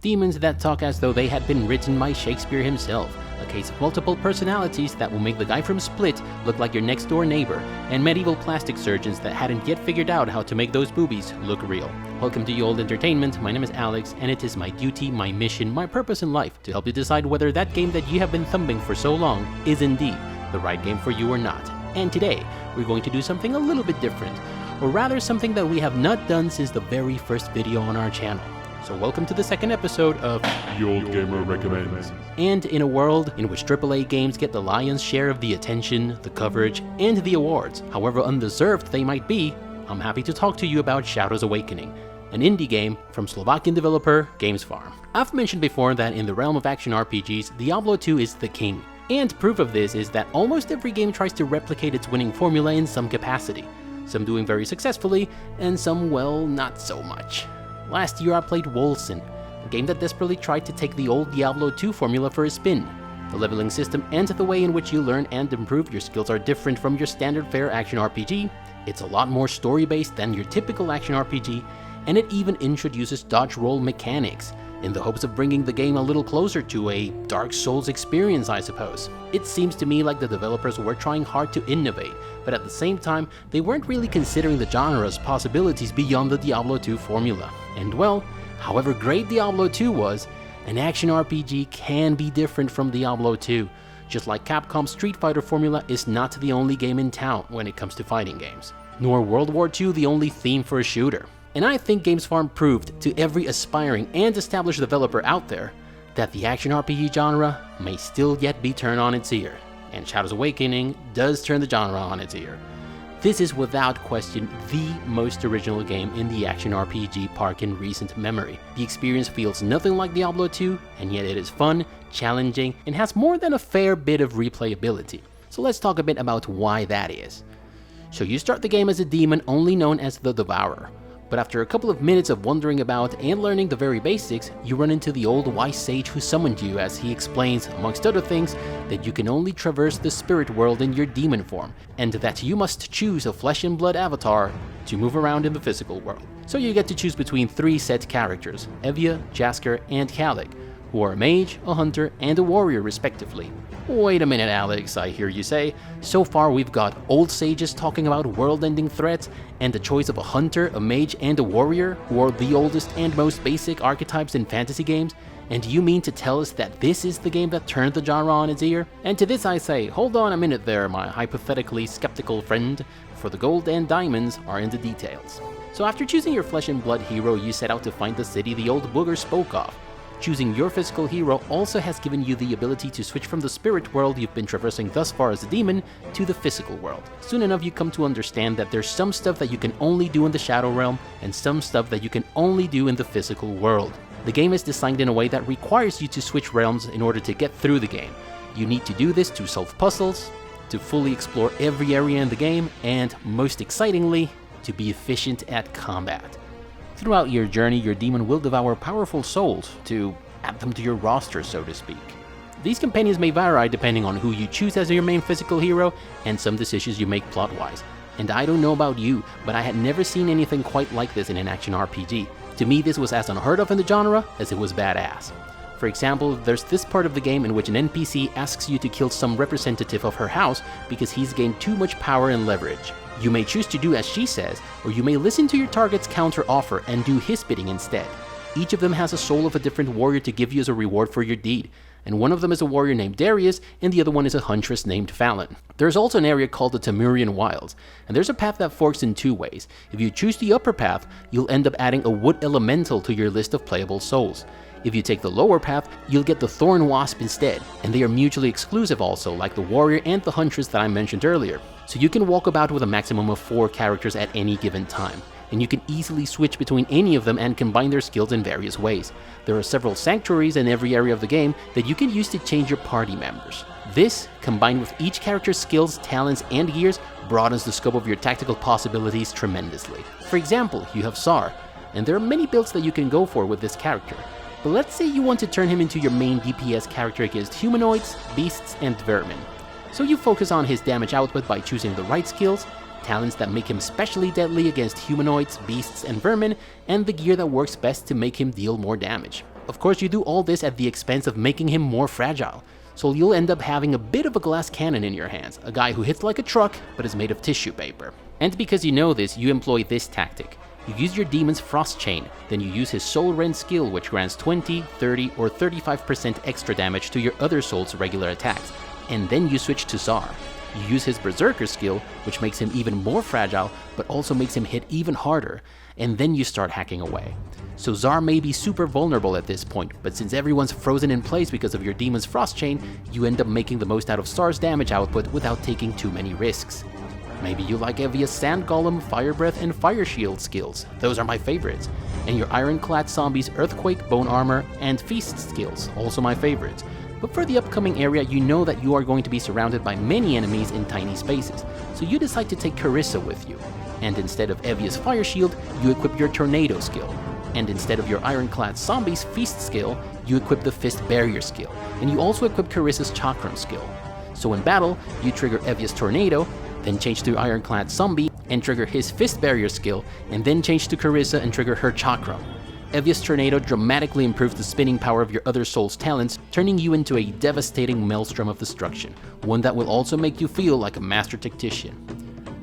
Demons that talk as though they had been written by Shakespeare himself, a case of multiple personalities that will make the guy from Split look like your next door neighbor, and medieval plastic surgeons that hadn't yet figured out how to make those boobies look real. Welcome to Ye Olde Entertainment, my name is Alex, and it is my duty, my mission, my purpose in life to help you decide whether that game that you have been thumping for so long is indeed the right game for you or not. And today, we're going to do something a little bit different, or rather something that we have not done since the very first video on our channel. So welcome to the second episode of Ye Olde Gamer Recommends. And in a world in which AAA games get the lion's share of the attention, the coverage, and the awards, however undeserved they might be, I'm happy to talk to you about Shadows Awakening, an indie game from Slovakian developer Games Farm. I've mentioned before that in the realm of action RPGs, Diablo II is the king. And proof of this is that almost every game tries to replicate its winning formula in some capacity, some doing very successfully, and some, well, not so much. Last year I played Wolcen, a game that desperately tried to take the old Diablo II formula for a spin. The leveling system and the way in which you learn and improve your skills are different from your standard fare action RPG, it's a lot more story-based than your typical action RPG, and it even introduces dodge roll mechanics, in the hopes of bringing the game a little closer to a Dark Souls experience, I suppose. It seems to me like the developers were trying hard to innovate, but at the same time, they weren't really considering the genre's possibilities beyond the Diablo II formula. And well, however great Diablo II was, an action RPG can be different from Diablo II, just like Capcom's Street Fighter formula is not the only game in town when it comes to fighting games, nor World War II the only theme for a shooter. And I think Games Farm proved to every aspiring and established developer out there that the action RPG genre may still yet be turned on its ear, and Shadows Awakening does turn the genre on its ear. This is without question the most original game in the action RPG park in recent memory. The experience feels nothing like Diablo 2, and yet it is fun, challenging, and has more than a fair bit of replayability. So let's talk a bit about why that is. So you start the game as a demon only known as the Devourer. But after a couple of minutes of wandering about and learning the very basics, you run into the old wise sage who summoned you, as he explains, amongst other things, that you can only traverse the spirit world in your demon form, and that you must choose a flesh and blood avatar to move around in the physical world. So you get to choose between three set characters, Evia, Jasker, and Kalik, who are a mage, a hunter, and a warrior respectively. Wait a minute, Alex, I hear you say. So far we've got old sages talking about world-ending threats, and the choice of a hunter, a mage, and a warrior, who are the oldest and most basic archetypes in fantasy games, and you mean to tell us that this is the game that turned the genre on its ear? And to this I say, hold on a minute there, my hypothetically skeptical friend, for the gold and diamonds are in the details. So after choosing your flesh and blood hero, you set out to find the city the old booger spoke of. Choosing your physical hero also has given you the ability to switch from the spirit world you've been traversing thus far as a demon to the physical world. Soon enough you come to understand that there's some stuff that you can only do in the Shadow Realm and some stuff that you can only do in the physical world. The game is designed in a way that requires you to switch realms in order to get through the game. You need to do this to solve puzzles, to fully explore every area in the game, and most excitingly, to be efficient at combat. Throughout your journey, your demon will devour powerful souls to add them to your roster, so to speak. These companions may vary depending on who you choose as your main physical hero and some decisions you make plot-wise. And I don't know about you, but I had never seen anything quite like this in an action RPG. To me, this was as unheard of in the genre as it was badass. For example, there's this part of the game in which an NPC asks you to kill some representative of her house because he's gained too much power and leverage. You may choose to do as she says, or you may listen to your target's counter offer and do his bidding instead. Each of them has a soul of a different warrior to give you as a reward for your deed, and one of them is a warrior named Darius, and the other one is a huntress named Fallon. There's also an area called the Temurian Wilds, and there's a path that forks in two ways. If you choose the upper path, you'll end up adding a wood elemental to your list of playable souls. If you take the lower path, you'll get the Thorn Wasp instead, and they are mutually exclusive also, like the warrior and the huntress that I mentioned earlier. So you can walk about with a maximum of 4 characters at any given time, and you can easily switch between any of them and combine their skills in various ways. There are several sanctuaries in every area of the game that you can use to change your party members. This, combined with each character's skills, talents, and gears, broadens the scope of your tactical possibilities tremendously. For example, you have Sar, and there are many builds that you can go for with this character. But let's say you want to turn him into your main DPS character against humanoids, beasts, and vermin. So you focus on his damage output by choosing the right skills, talents that make him especially deadly against humanoids, beasts, and vermin, and the gear that works best to make him deal more damage. Of course, you do all this at the expense of making him more fragile, so you'll end up having a bit of a glass cannon in your hands, a guy who hits like a truck but is made of tissue paper. And because you know this, you employ this tactic. You use your demon's Frost Chain, then you use his Soul Rend skill, which grants 20, 30, or 35% extra damage to your other soul's regular attacks, and then you switch to Czar. You use his Berserker skill, which makes him even more fragile, but also makes him hit even harder, and then you start hacking away. So Czar may be super vulnerable at this point, but since everyone's frozen in place because of your demon's Frost Chain, you end up making the most out of Czar's damage output without taking too many risks. Maybe you like Evia's Sand Golem, Fire Breath, and Fire Shield skills, those are my favorites, and your Ironclad Zombie's Earthquake, Bone Armor, and Feast skills, also my favorites. But for the upcoming area, you know that you are going to be surrounded by many enemies in tiny spaces, so you decide to take Carissa with you. And instead of Evia's Fire Shield, you equip your Tornado skill. And instead of your Ironclad Zombie's Feast skill, you equip the Fist Barrier skill, and you also equip Carissa's Chakram skill. So in battle, you trigger Evia's Tornado, then change to Ironclad Zombie and trigger his Fist Barrier skill, and then change to Carissa and trigger her Chakram. Evia's Tornado dramatically improves the spinning power of your other soul's talents, turning you into a devastating maelstrom of destruction, one that will also make you feel like a master tactician.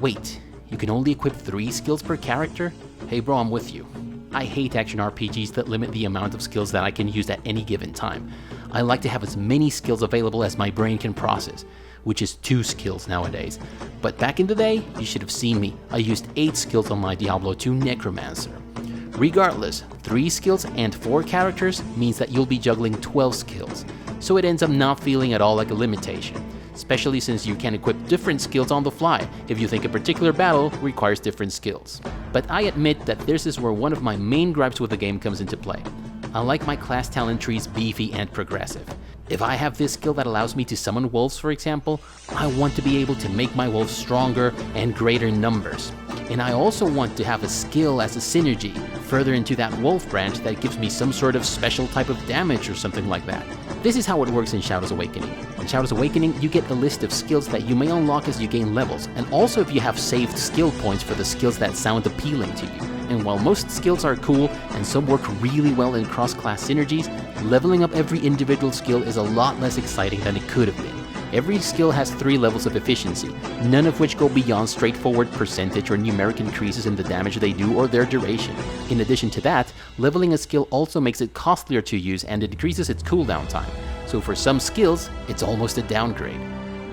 Wait, you can only equip 3 skills per character? Hey bro, I'm with you. I hate action RPGs that limit the amount of skills that I can use at any given time. I like to have as many skills available as my brain can process, which is 2 skills nowadays. But back in the day, you should have seen me. I used 8 skills on my Diablo II Necromancer. Regardless, 3 skills and 4 characters means that you'll be juggling 12 skills, so it ends up not feeling at all like a limitation, especially since you can equip different skills on the fly if you think a particular battle requires different skills. But I admit that this is where one of my main gripes with the game comes into play. I like my class talent trees beefy and progressive. If I have this skill that allows me to summon wolves, for example, I want to be able to make my wolves stronger and greater numbers. And I also want to have a skill as a synergy further into that wolf branch that gives me some sort of special type of damage or something like that. This is how it works in Shadows Awakening. In Shadows Awakening, you get a list of skills that you may unlock as you gain levels, and also if you have saved skill points for the skills that sound appealing to you. And while most skills are cool and some work really well in cross-class synergies, leveling up every individual skill is a lot less exciting than it could have been. Every skill has 3 levels of efficiency, none of which go beyond straightforward percentage or numeric increases in the damage they do or their duration. In addition to that, leveling a skill also makes it costlier to use and it increases its cooldown time. So for some skills, it's almost a downgrade.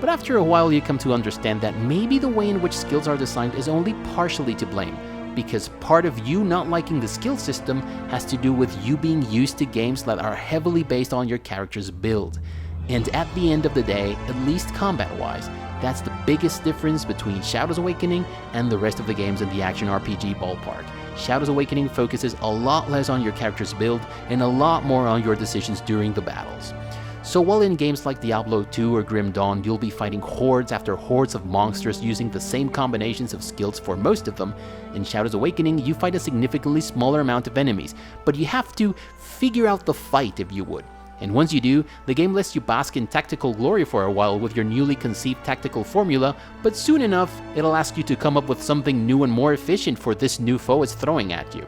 But after a while you come to understand that maybe the way in which skills are designed is only partially to blame, because part of you not liking the skill system has to do with you being used to games that are heavily based on your character's build. And at the end of the day, at least combat-wise, that's the biggest difference between Shadows Awakening and the rest of the games in the action RPG ballpark. Shadows Awakening focuses a lot less on your character's build and a lot more on your decisions during the battles. So while in games like Diablo II or Grim Dawn you'll be fighting hordes after hordes of monsters using the same combinations of skills for most of them, in Shadows Awakening you fight a significantly smaller amount of enemies, but you have to figure out the fight if you would. And once you do, the game lets you bask in tactical glory for a while with your newly conceived tactical formula, but soon enough, it'll ask you to come up with something new and more efficient for this new foe it's throwing at you.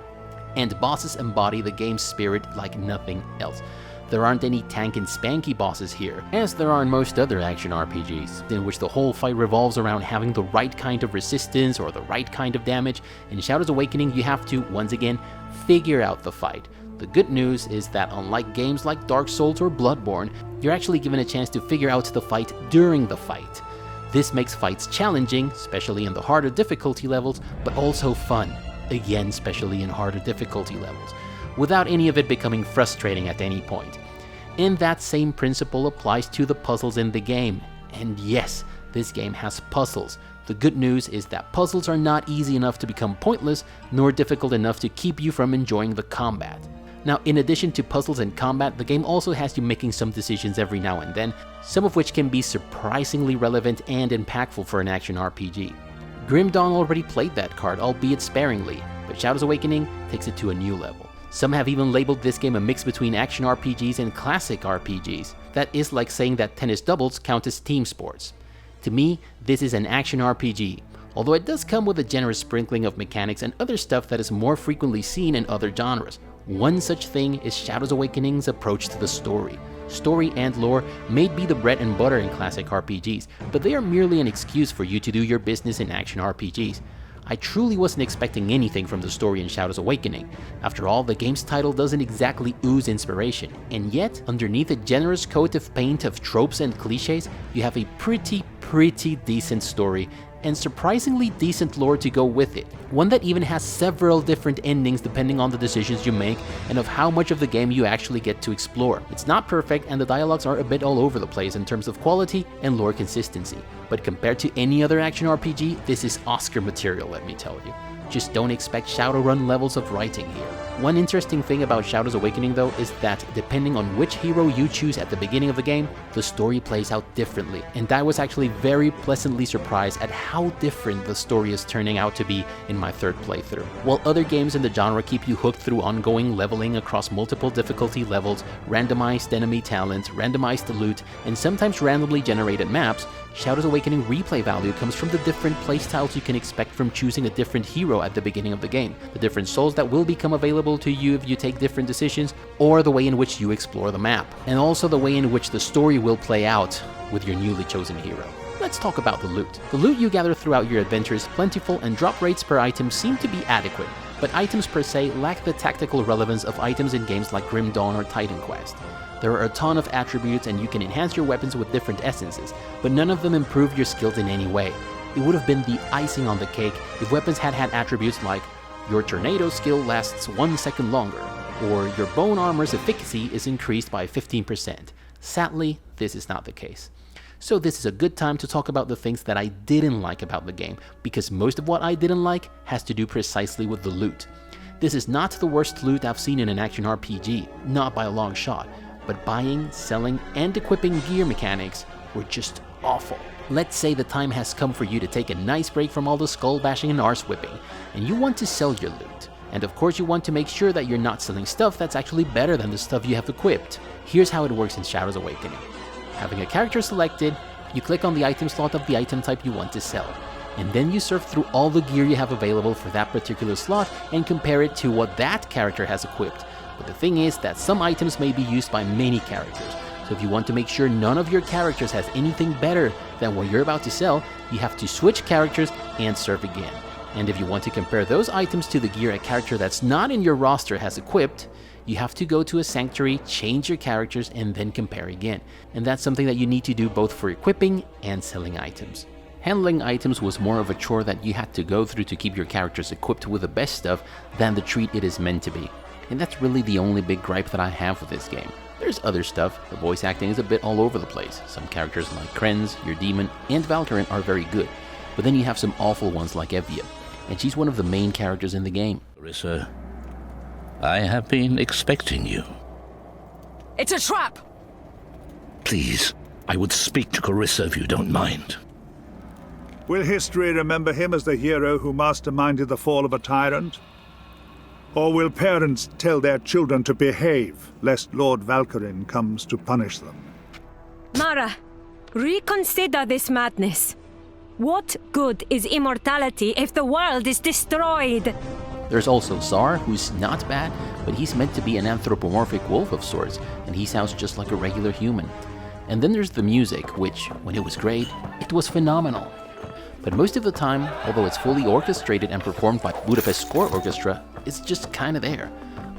And bosses embody the game's spirit like nothing else. There aren't any tank and spanky bosses here, as there are in most other action RPGs, in which the whole fight revolves around having the right kind of resistance or the right kind of damage. In Shadows Awakening, you have to, once again, figure out the fight. The good news is that unlike games like Dark Souls or Bloodborne, you're actually given a chance to figure out the fight during the fight. This makes fights challenging, especially in the harder difficulty levels, but also fun, again especially in harder difficulty levels, without any of it becoming frustrating at any point. And that same principle applies to the puzzles in the game. And yes, this game has puzzles. The good news is that puzzles are not easy enough to become pointless, nor difficult enough to keep you from enjoying the combat. Now, in addition to puzzles and combat, the game also has you making some decisions every now and then, some of which can be surprisingly relevant and impactful for an action RPG. Grim Dawn already played that card, albeit sparingly, but Shadows Awakening takes it to a new level. Some have even labeled this game a mix between action RPGs and classic RPGs. That is like saying that tennis doubles count as team sports. To me, this is an action RPG, although it does come with a generous sprinkling of mechanics and other stuff that is more frequently seen in other genres, One such thing is Shadows Awakening's approach to the story. Story and lore may be the bread and butter in classic RPGs, but they are merely an excuse for you to do your business in action RPGs. I truly wasn't expecting anything from the story in Shadows Awakening. After all, the game's title doesn't exactly ooze inspiration, and yet, underneath a generous coat of paint of tropes and cliches, you have a pretty decent story and surprisingly decent lore to go with it. One that even has several different endings depending on the decisions you make and of how much of the game you actually get to explore. It's not perfect and the dialogues are a bit all over the place in terms of quality and lore consistency, but compared to any other action RPG, this is Oscar material, let me tell you. Just don't expect Shadowrun levels of writing here. One interesting thing about Shadows Awakening though is that depending on which hero you choose at the beginning of the game, the story plays out differently, and I was actually very pleasantly surprised at how different the story is turning out to be in my third playthrough. While other games in the genre keep you hooked through ongoing leveling across multiple difficulty levels, randomized enemy talents, randomized loot, and sometimes randomly generated maps, Shadows Awakening replay value comes from the different playstyles you can expect from choosing a different hero at the beginning of the game, the different souls that will become available to you if you take different decisions, or the way in which you explore the map, and also the way in which the story will play out with your newly chosen hero. Let's talk about the loot. The loot you gather throughout your adventure is plentiful and drop rates per item seem to be adequate, but items per se lack the tactical relevance of items in games like Grim Dawn or Titan Quest. There are a ton of attributes and you can enhance your weapons with different essences, but none of them improve your skills in any way. It would have been the icing on the cake if weapons had attributes like your tornado skill lasts 1 second longer, or your bone armor's efficacy is increased by 15%. Sadly, this is not the case. So this is a good time to talk about the things that I didn't like about the game, because most of what I didn't like has to do precisely with the loot. This is not the worst loot I've seen in an action RPG, not by a long shot, but buying, selling, and equipping gear mechanics were just awful. Let's say the time has come for you to take a nice break from all the skull bashing and arse whipping, and you want to sell your loot. And of course you want to make sure that you're not selling stuff that's actually better than the stuff you have equipped. Here's how it works in Shadows Awakening. Having a character selected, you click on the item slot of the item type you want to sell, and then you surf through all the gear you have available for that particular slot and compare it to what that character has equipped. But the thing is that some items may be used by many characters, so if you want to make sure none of your characters has anything better than what you're about to sell, you have to switch characters and surf again. And if you want to compare those items to the gear a character that's not in your roster has equipped, you have to go to a sanctuary, change your characters, and then compare again. And that's something that you need to do both for equipping and selling items. Handling items was more of a chore that you had to go through to keep your characters equipped with the best stuff than the treat it is meant to be. And that's really the only big gripe that I have with this game. There's other stuff. The voice acting is a bit all over the place. Some characters like Krenz, your demon, and Valkyrin are very good, but then you have some awful ones like Evia, and she's one of the main characters in the game. Carissa, I have been expecting you. It's a trap! Please, I would speak to Carissa if you don't mind. Will history remember him as the hero who masterminded the fall of a tyrant? Or will parents tell their children to behave, lest Lord Valkyrin comes to punish them? Mara, reconsider this madness. What good is immortality if the world is destroyed? There's also Czar, who's not bad, but he's meant to be an anthropomorphic wolf of sorts, and he sounds just like a regular human. And then there's the music, which, when it was great, it was phenomenal. But most of the time, although it's fully orchestrated and performed by Budapest Score Orchestra, it's just kinda there.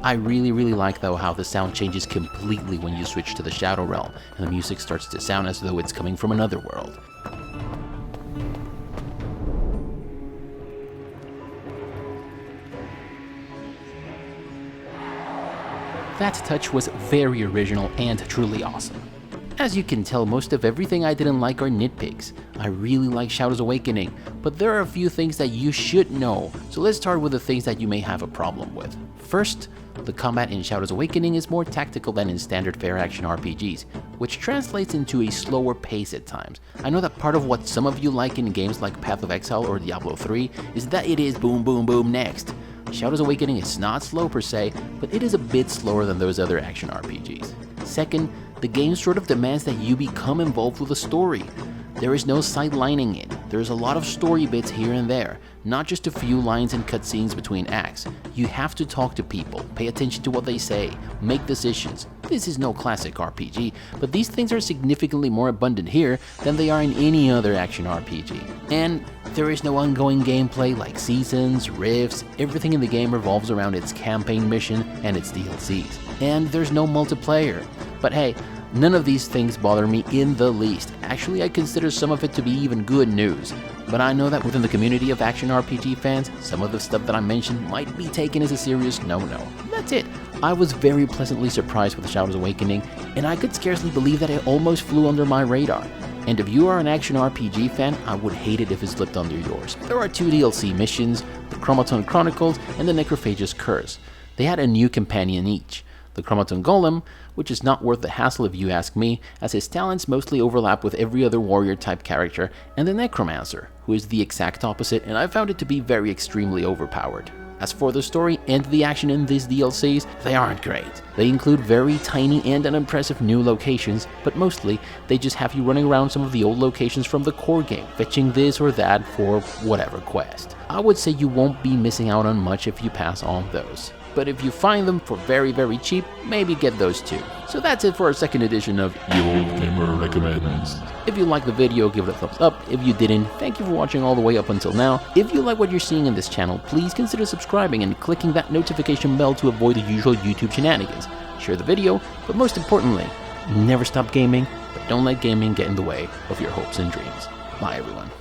I really like though how the sound changes completely when you switch to the Shadow Realm, and the music starts to sound as though it's coming from another world. That touch was very original and truly awesome. As you can tell, most of everything I didn't like are nitpicks. I really like Shadows Awakening, but there are a few things that you should know, so let's start with the things that you may have a problem with. First, the combat in Shadows Awakening is more tactical than in standard fair action RPGs, which translates into a slower pace at times. I know that part of what some of you like in games like Path of Exile or Diablo III is that it is boom boom boom next. Shadows Awakening is not slow per se, but it is a bit slower than those other action RPGs. Second, the game sort of demands that you become involved with the story. There is no sidelining it. There's a lot of story bits here and there, not just a few lines and cutscenes between acts. You have to talk to people, pay attention to what they say, make decisions. This is no classic RPG, but these things are significantly more abundant here than they are in any other action RPG. And there is no ongoing gameplay like seasons, rifts. Everything in the game revolves around its campaign mission and its DLCs. And there's no multiplayer. But hey, none of these things bother me in the least. Actually, I consider some of it to be even good news. But I know that within the community of action RPG fans, some of the stuff that I mentioned might be taken as a serious no-no. That's it. I was very pleasantly surprised with Shadows Awakening, and I could scarcely believe that it almost flew under my radar. And if you are an action RPG fan, I would hate it if it slipped under yours. There are 2 DLC missions, the Chromaton Chronicles and the Necrophagous Curse. They had a new companion each. The Chromaton Golem, which is not worth the hassle if you ask me, as his talents mostly overlap with every other warrior type character, and the Necromancer, who is the exact opposite, and I found it to be very extremely overpowered. As for the story and the action in these DLCs, they aren't great. They include very tiny and unimpressive new locations, but mostly they just have you running around some of the old locations from the core game, fetching this or that for whatever quest. I would say you won't be missing out on much if you pass on those. But if you find them for very cheap, maybe get those too. So that's it for our second edition of The Old Gamer Recommends. If you liked the video, give it a thumbs up. If you didn't, thank you for watching all the way up until now. If you like what you're seeing in this channel, please consider subscribing and clicking that notification bell to avoid the usual YouTube shenanigans. Share the video, but most importantly, never stop gaming, but don't let gaming get in the way of your hopes and dreams. Bye everyone.